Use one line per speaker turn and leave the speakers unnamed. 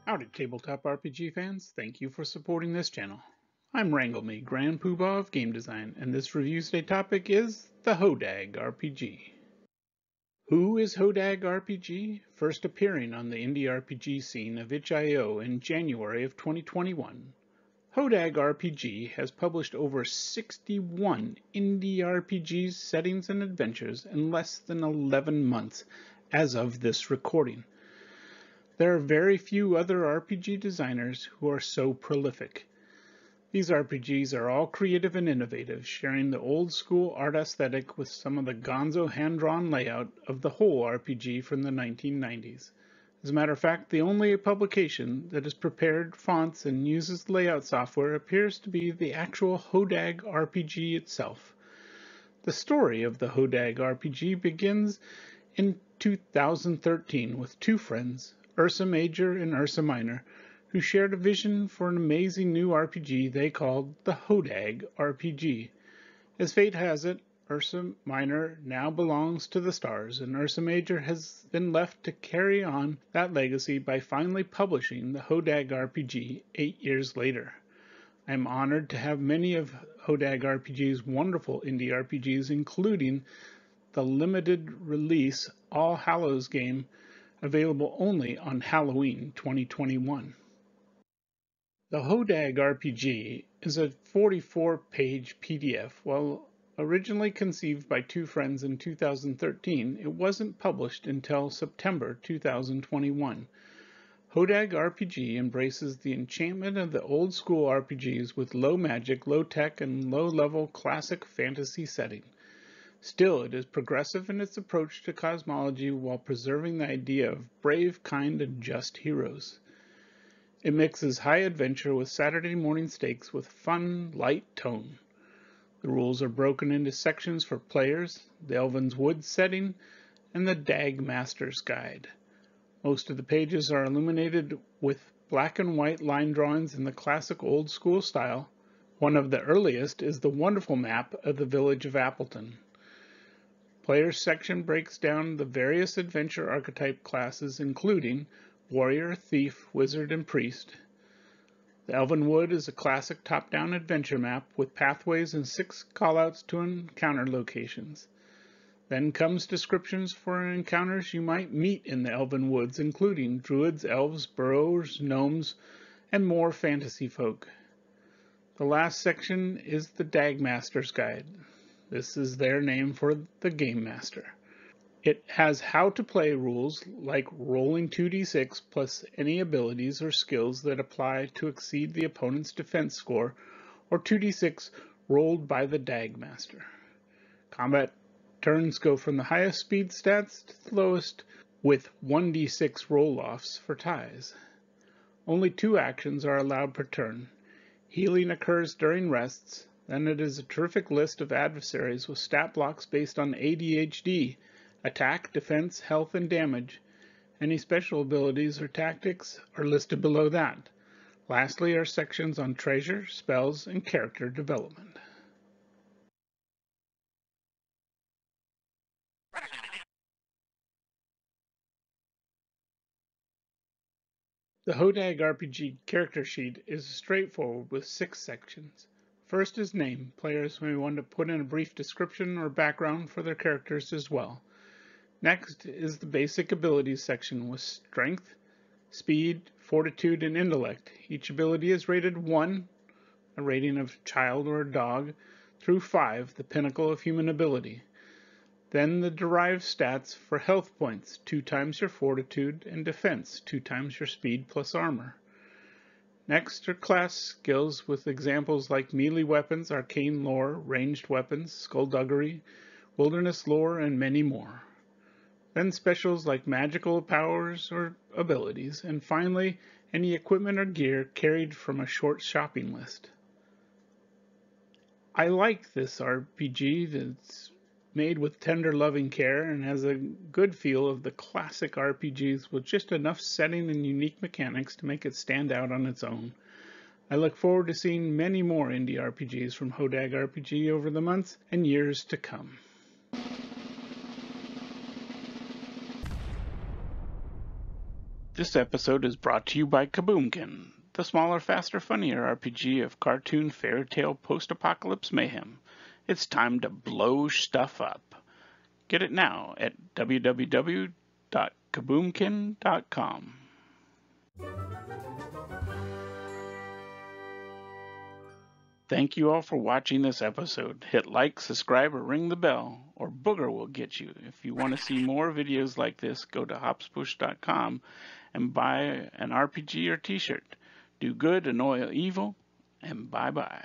Howdy Tabletop RPG fans, thank you for supporting this channel. I'm Wrangleme, Grand Poobah of Game Design, and this review's day topic is the Hodag Rpg. Who is Hodag Rpg? First appearing on the indie RPG scene of itch.io in January of 2021. Hodag Rpg has published over 61 indie RPGs, settings, and adventures in less than 11 months as of this recording. There are very few other RPG designers who are so prolific. These RPGs are all creative and innovative, sharing the old school art aesthetic with some of the gonzo hand-drawn layout of the whole RPG from the 1990s. As a matter of fact, the only publication that has prepared fonts and uses layout software appears to be the actual Hodag RPG itself. The story of the Hodag RPG begins in 2013 with two friends, Ursa Major and Ursa Minor, who shared a vision for an amazing new RPG they called the Hodag RPG. As fate has it, Ursa Minor now belongs to the stars, and Ursa Major has been left to carry on that legacy by finally publishing the Hodag RPG 8 years later. I am honored to have many of Hodag RPG's wonderful indie RPGs, including the limited release All Hallows game, available only on Halloween 2021. The Hodag RPG is a 44-page PDF. While originally conceived by two friends in 2013, it wasn't published until September 2021. Hodag RPG embraces the enchantment of the old school RPGs with low magic, low tech, and low-level classic fantasy setting. Still, it is progressive in its approach to cosmology while preserving the idea of brave, kind, and just heroes. It mixes high adventure with Saturday morning stakes with fun, light tone. The rules are broken into sections for players, the Elven's Wood setting, and the Dag Master's Guide. Most of the pages are illuminated with black and white line drawings in the classic old school style. One of the earliest is the wonderful map of the village of Appleton. Players section breaks down the various adventure archetype classes, including warrior, thief, wizard, and priest. The Elven Wood is a classic top-down adventure map with pathways and 6 callouts to encounter locations. Then comes descriptions for encounters you might meet in the Elven Woods, including druids, elves, burrowers, gnomes, and more fantasy folk. The last section is the Dag Master's Guide. This is their name for the Game Master. It has how to play rules like rolling 2d6 plus any abilities or skills that apply to exceed the opponent's defense score, or 2d6 rolled by the Dag Master. Combat turns go from the highest speed stats to the lowest, with 1d6 roll-offs for ties. Only 2 actions are allowed per turn. Healing occurs during rests. Then it is a terrific list of adversaries with stat blocks based on ADHD, attack, defense, health, and damage. Any special abilities or tactics are listed below that. Lastly are sections on treasure, spells, and character development. The Hodag RPG character sheet is straightforward with 6 sections. First is name. Players may want to put in a brief description or background for their characters as well. Next is the basic abilities section with strength, speed, fortitude, and intellect. Each ability is rated 1, a rating of a child or a dog, through 5, the pinnacle of human ability. Then the derived stats for health points, 2 times your fortitude, and defense, 2 times your speed plus armor. Next are class skills with examples like melee weapons, arcane lore, ranged weapons, skullduggery, wilderness lore, and many more. Then specials like magical powers or abilities, and finally any equipment or gear carried from a short shopping list. I like this RPG that's made with tender loving care and has a good feel of the classic RPGs with just enough setting and unique mechanics to make it stand out on its own. I look forward to seeing many more indie RPGs from Hodag RPG over the months and years to come. This episode is brought to you by Kaboomkin, the smaller, faster, funnier RPG of cartoon, fairy tale, post-apocalypse mayhem. It's time to blow stuff up. Get it now at www.kaboomkin.com. Thank you all for watching this episode. Hit like, subscribe, or ring the bell, or Booger will get you. If you want to see more videos like this, go to hopspush.com and buy an RPG or t-shirt. Do good, annoy evil, and bye-bye.